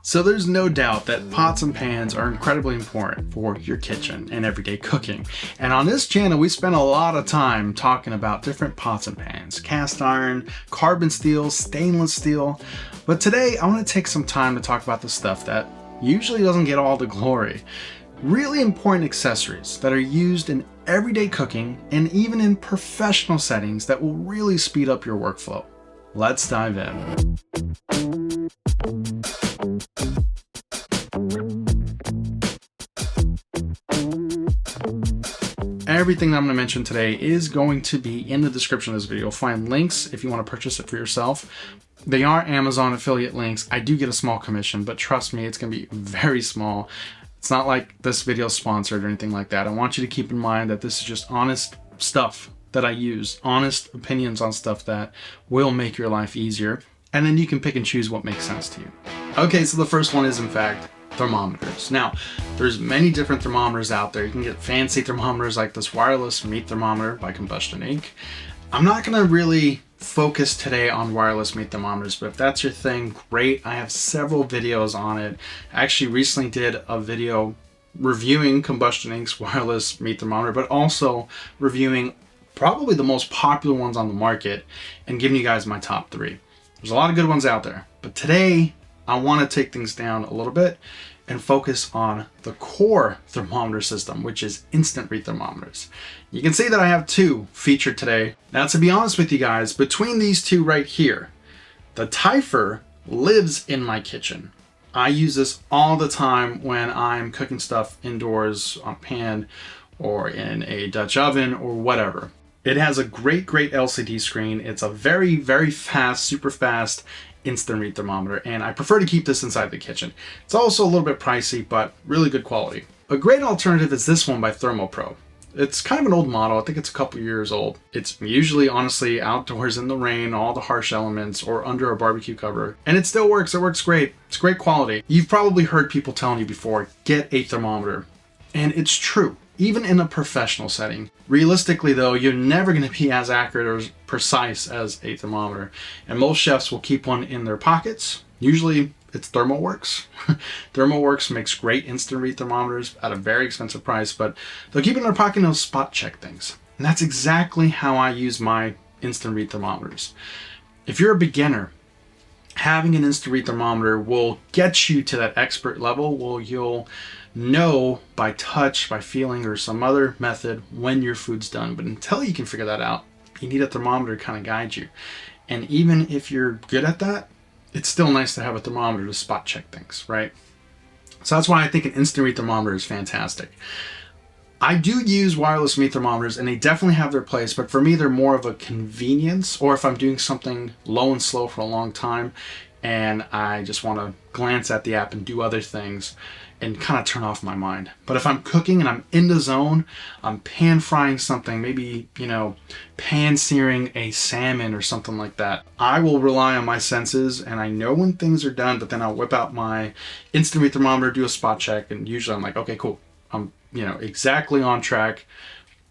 So there's no doubt that pots and pans are incredibly important for your kitchen and everyday cooking. And on this channel, we spend a lot of time talking about different pots and pans, cast iron, carbon steel, stainless steel. But today I want to take some time to talk about the stuff that usually doesn't get all the glory. Really important accessories that are used in everyday cooking and even in professional settings that will really speed up your workflow. Let's dive in. Everything that I'm going to mention today is going to be in the description of this video. You'll find links if you want to purchase it for yourself. They are Amazon affiliate links. I do get a small commission, but trust me, it's going to be very small. It's not like this video is sponsored or anything like that. I want you to keep in mind that this is just honest stuff that I use, honest opinions on stuff that will make your life easier. And then you can pick and choose what makes sense to you. Okay, so the first one is in fact thermometers. Now, there's many different thermometers out there. You can get fancy thermometers like this wireless meat thermometer by Combustion Inc. I'm not gonna really focus today on wireless meat thermometers, but if that's your thing, great. I have several videos on it. I actually recently did a video reviewing Combustion Inc.'s wireless meat thermometer, but also reviewing probably the most popular ones on the market and giving you guys my top 3. There's a lot of good ones out there, but today I want to take things down a little bit and focus on the core thermometer system, which is instant read thermometers. You can see that I have 2 featured today. Now, to be honest with you guys, between these 2 right here, the Typher lives in my kitchen. I use this all the time when I'm cooking stuff indoors on pan or in a Dutch oven or whatever. It has a great LCD screen. It's a very fast, super fast instant read thermometer, and I prefer to keep this inside the kitchen. It's also a little bit pricey, but really good quality. A great alternative is this one by Thermopro. It's kind of an old model. I think it's a couple years old. It's usually honestly outdoors in the rain, all the harsh elements, or under a barbecue cover, and it still works. It works great. It's great quality. You've probably heard people telling you before, get a thermometer, and it's true. Even in a professional setting. Realistically though, you're never going to be as accurate or as precise as a thermometer. And most chefs will keep one in their pockets. Usually it's ThermoWorks. ThermoWorks makes great instant read thermometers at a very expensive price, but they'll keep it in their pocket and they'll spot check things. And that's exactly how I use my instant read thermometers. If you're a beginner, having an instant read thermometer will get you to that expert level where you'll know by touch, by feeling, or some other method when your food's done. But until you can figure that out, you need a thermometer to kind of guide you. And even if you're good at that, it's still nice to have a thermometer to spot check things, right? So that's why I think an instant read thermometer is fantastic. I do use wireless meat thermometers and they definitely have their place, but for me they're more of a convenience, or if I'm doing something low and slow for a long time and I just want to glance at the app and do other things and kind of turn off my mind. But if I'm cooking and I'm in the zone, I'm pan frying something, maybe, pan searing a salmon or something like that, I will rely on my senses and I know when things are done, but then I'll whip out my instant read thermometer, do a spot check, and usually I'm like, okay, cool. I'm, exactly on track.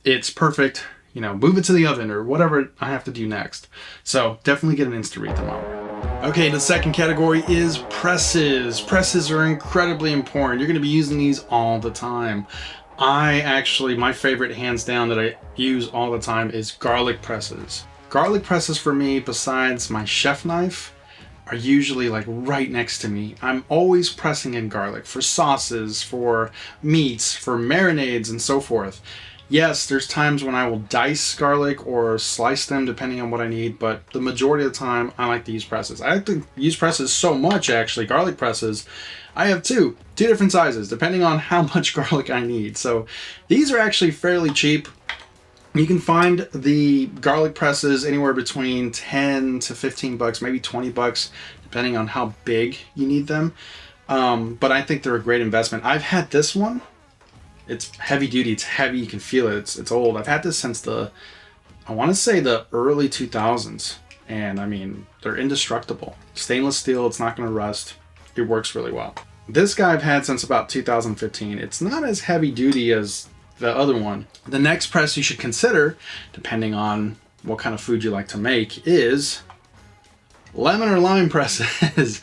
It's perfect. Move it to the oven or whatever I have to do next. So definitely get an instant read thermometer. Okay, the second category is presses. Presses are incredibly important. You're going to be using these all the time. My favorite hands down that I use all the time is garlic presses. Garlic presses for me, besides my chef knife, are usually like right next to me. I'm always pressing in garlic for sauces, for meats, for marinades, and so forth. Yes, there's times when I will dice garlic or slice them depending on what I need, but the majority of the time I like to use presses. I like to use presses so much actually, garlic presses. I have two different sizes depending on how much garlic I need. So these are actually fairly cheap. You can find the garlic presses anywhere between 10 to 15 bucks, maybe 20 bucks, depending on how big you need them. But I think they're a great investment. I've had this one. It's heavy duty, it's heavy, you can feel it, it's old. I've had this since I want to say the early 2000s. And I mean, they're indestructible. Stainless steel, it's not going to rust. It works really well. This guy I've had since about 2015. It's not as heavy duty as the other one. The next press you should consider, depending on what kind of food you like to make, is lemon or lime presses.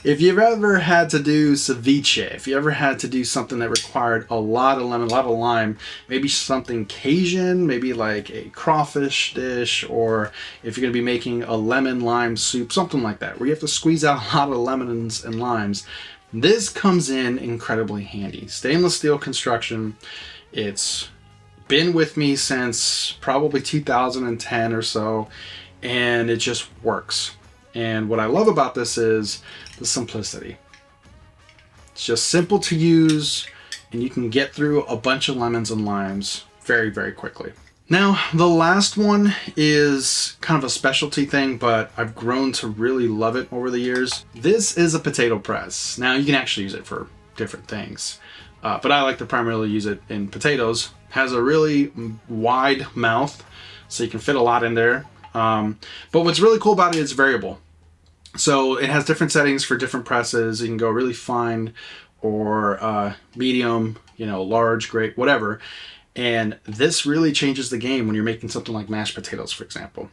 If you've ever had to do ceviche, if you ever had to do something that required a lot of lemon, a lot of lime, maybe something Cajun, maybe like a crawfish dish, or if you're going to be making a lemon lime soup, something like that, where you have to squeeze out a lot of lemons and limes, this comes in incredibly handy. Stainless steel construction. It's been with me since probably 2010 or so, and it just works. And what I love about this is the simplicity. It's just simple to use, and you can get through a bunch of lemons and limes very, very quickly. Now, the last one is kind of a specialty thing, but I've grown to really love it over the years. This is a potato press. Now, you can actually use it for different things, but I like to primarily use it in potatoes. It has a really wide mouth, so you can fit a lot in there. But what's really cool about it is variable. So it has different settings for different presses. You can go really fine or medium, large, great, whatever. And this really changes the game when you're making something like mashed potatoes, for example.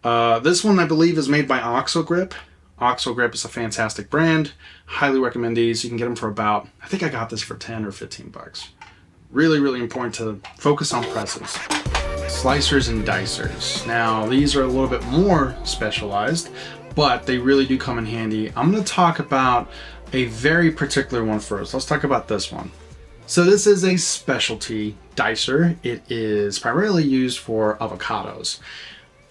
This one, I believe, is made by OxoGrip. OxoGrip is a fantastic brand. Highly recommend these. You can get them for about, I think I got this for 10 or 15 bucks. Really, really important to focus on presses. Slicers and dicers. Now, these are a little bit more specialized, but they really do come in handy. I'm going to talk about a very particular one first. Let's talk about this one. So this is a specialty dicer. It is primarily used for avocados.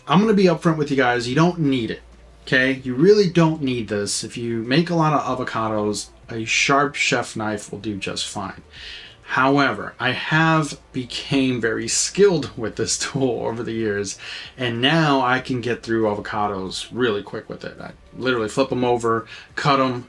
I'm going to be upfront with you guys. You don't need it, okay? You really don't need this. If you make a lot of avocados, a sharp chef knife will do just fine. However, I have became very skilled with this tool over the years, and now I can get through avocados really quick with it. I literally flip them over, cut them,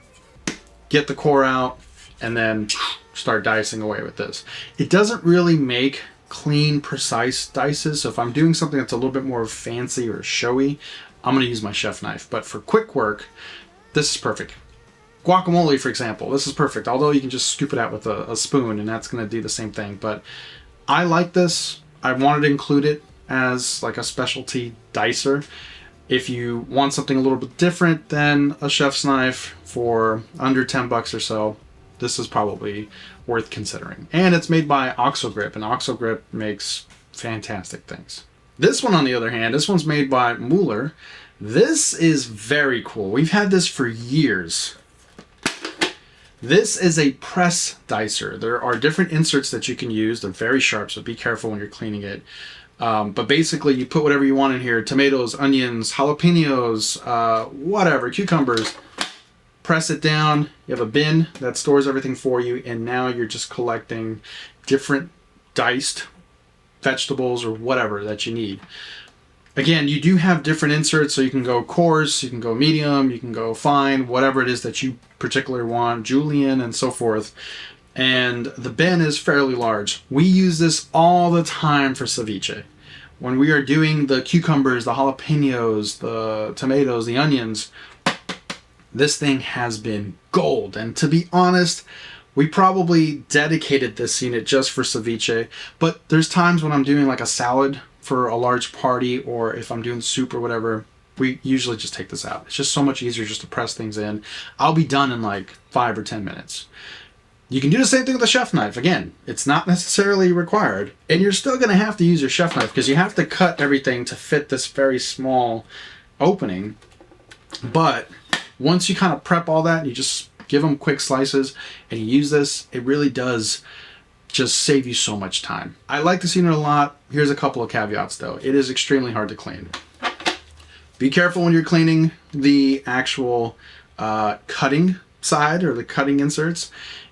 get the core out, and then start dicing away with this. It doesn't really make clean, precise dices, so if I'm doing something that's a little bit more fancy or showy, I'm going to use my chef knife. But for quick work, this is perfect. Guacamole, for example, this is perfect, although you can just scoop it out with a spoon and that's going to do the same thing. But I like this. I wanted to include it as like a specialty dicer. If you want something a little bit different than a chef's knife for under 10 bucks or so, this is probably worth considering. And it's made by OxoGrip, and OxoGrip makes fantastic things. This one, on the other hand, this one's made by Mueller. This is very cool. We've had this for years. This is a press dicer. There are different inserts that you can use. They're very sharp, so be careful when you're cleaning it. But basically, you put whatever you want in here. Tomatoes, onions, jalapenos, whatever, cucumbers. Press it down. You have a bin that stores everything for you, and now you're just collecting different diced vegetables or whatever that you need. Again, you do have different inserts, so you can go coarse, you can go medium, you can go fine, whatever it is that you particularly want, julienne and so forth. And the bin is fairly large. We use this all the time for ceviche. When we are doing the cucumbers, the jalapenos, the tomatoes, the onions, this thing has been gold. And to be honest, we probably dedicated this unit just for ceviche, but there's times when I'm doing like a salad for a large party, or if I'm doing soup or whatever, we usually just take this out. It's just so much easier just to press things in. I'll be done in like 5 or 10 minutes. You can do the same thing with a chef knife. Again, it's not necessarily required, and you're still going to have to use your chef knife because you have to cut everything to fit this very small opening. But once you kind of prep all that, you just give them quick slices and you use this, it really does just save you so much time. I like this unit a lot. Here's a couple of caveats though. It is extremely hard to clean. Be careful when you're cleaning the actual cutting side or the cutting inserts.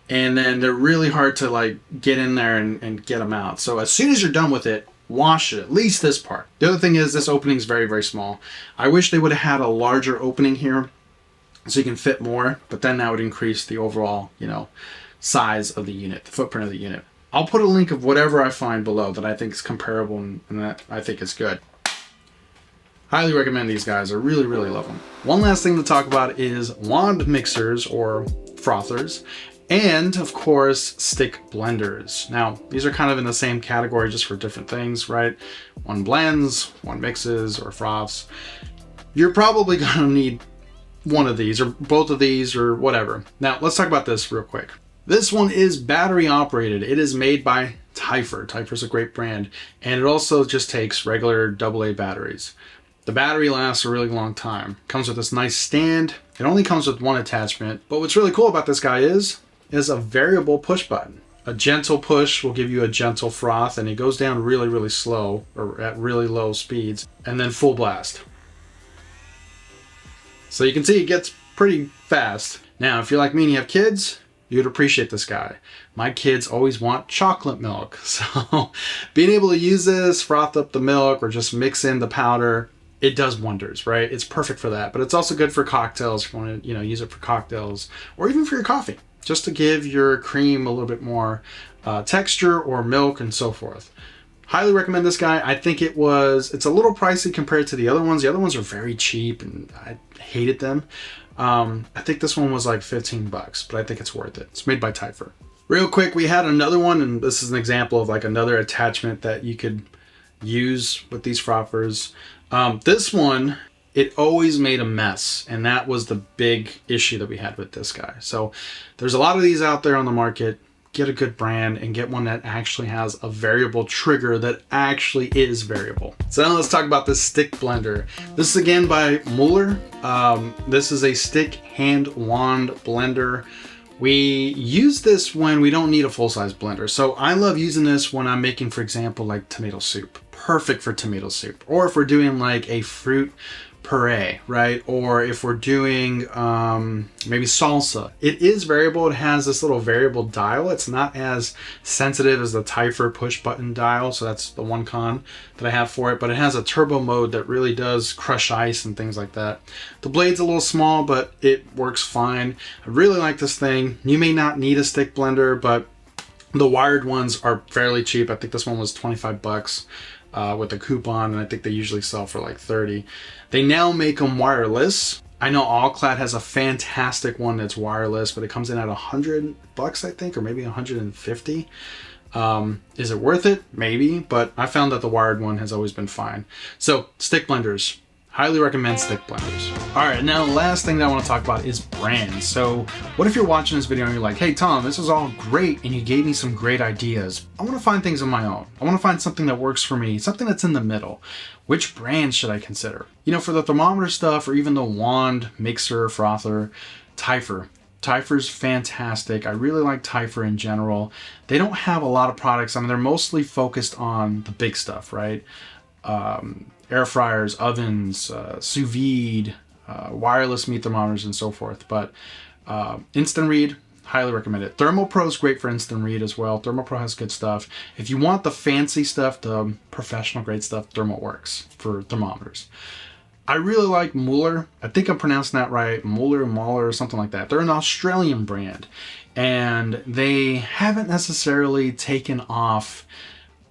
And then they're really hard to like get in there and get them out. So as soon as you're done with it, wash it, at least this part. The other thing is this opening is very, very small. I wish they would have had a larger opening here so you can fit more, but then that would increase the overall, size of the unit, the footprint of the unit. I'll put a link of whatever I find below that I think is comparable and that I think is good. Highly recommend these guys. I really, really love them. One last thing to talk about is wand mixers or frothers, and of course stick blenders. Now these are kind of in the same category just for different things, right? One blends, one mixes or froths. You're probably gonna need one of these or both of these or whatever. Now let's talk about this real quick. This one is battery operated. It is made by Tyfer. Tyfer's a great brand, and it also just takes regular AA batteries. The battery lasts a really long time. Comes with this nice stand. It only comes with one attachment, but what's really cool about this guy is a variable push button. A gentle push will give you a gentle froth, and it goes down really, really slow or at really low speeds, and then full blast. So you can see it gets pretty fast. Now, if you're like me and you have kids, you'd appreciate this guy. My kids always want chocolate milk. So being able to use this, froth up the milk, or just mix in the powder, it does wonders, right? It's perfect for that. But it's also good for cocktails if you want to, use it for cocktails or even for your coffee, just to give your cream a little bit more texture or milk and so forth. Highly recommend this guy. I think it's a little pricey compared to the other ones. The other ones are very cheap and I hated them. I think this one was like 15 bucks, but I think it's worth it. It's made by Tyfer. Real quick, we had another one, and this is an example of like another attachment that you could use with these frothers. This one, it always made a mess, and that was the big issue that we had with this guy. So there's a lot of these out there on the market. Get a good brand and get one that actually has a variable trigger that actually is variable. So now let's talk about this stick blender. This is again by Mueller. This is a stick hand wand blender. We use this when we don't need a full-size blender. So I love using this when I'm making, for example, like tomato soup. Perfect for tomato soup. Or if we're doing like a fruit puree, right? Or if we're doing maybe salsa. It is variable. It has this little variable dial. It's not as sensitive as the Tyfer push button dial, so that's the one con that I have for it, but it has a turbo mode that really does crush ice and things like that. The blade's a little small, but it works fine. I really like this thing. You may not need a stick blender, but the wired ones are fairly cheap. I think this one was 25 bucks. With a coupon, and I think they usually sell for like 30. They now make them wireless. I know All-Clad has a fantastic one that's wireless, but it comes in at 100 bucks, I think, or maybe 150. Is it worth it? Maybe, but I found that the wired one has always been fine. So stick blenders. Highly recommend stick blenders. All right, now the last thing that I want to talk about is brands. So what if you're watching this video and you're like, hey Tom, this is all great and you gave me some great ideas. I want to find things on my own. I want to find something that works for me, something that's in the middle. Which brand should I consider? For the thermometer stuff or even the wand, mixer, frother, Tyfer. Tyfer's fantastic. I really like Tyfer in general. They don't have a lot of products. I mean, they're mostly focused on the big stuff, right? Air fryers, ovens, sous vide, wireless meat thermometers, and so forth. But Instant Read, highly recommend it. Thermopro is great for Instant Read as well. Thermopro has good stuff. If you want the fancy stuff, the professional grade stuff, ThermoWorks for thermometers. I really like Mueller. I think I'm pronouncing that right. Mueller, or something like that. They're an Australian brand, and they haven't necessarily taken off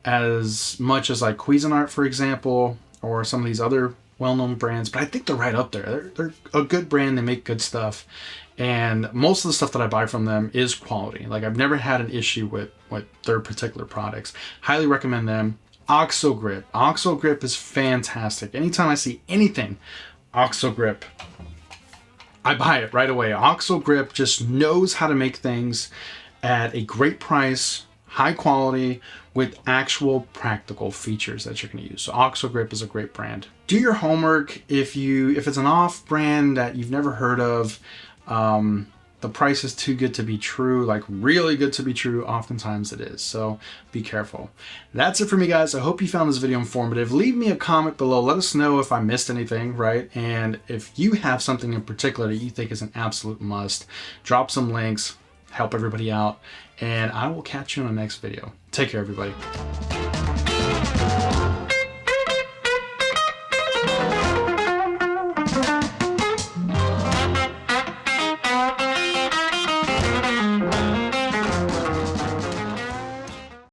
as much as like Cuisinart, for example, or some of these other well-known brands, but I think they're right up there. They're a good brand. They make good stuff, and most of the stuff that I buy from them is quality. Like I've never had an issue with their particular products. Highly recommend them. OxoGrip. OxoGrip is fantastic. Anytime I see anything OxoGrip, I buy it right away. OxoGrip just knows how to make things at a great price, high quality, with actual practical features that you're going to use. So OxoGrip is a great brand. Do your homework. If it's an off brand that you've never heard of, the price is too good to be true, like really good to be true, oftentimes it is. So be careful. That's it for me, guys. I hope you found this video informative. Leave me a comment below. Let us know if I missed anything, right? And if you have something in particular that you think is an absolute must, drop some links, help everybody out, and I will catch you in the next video. Take care, everybody.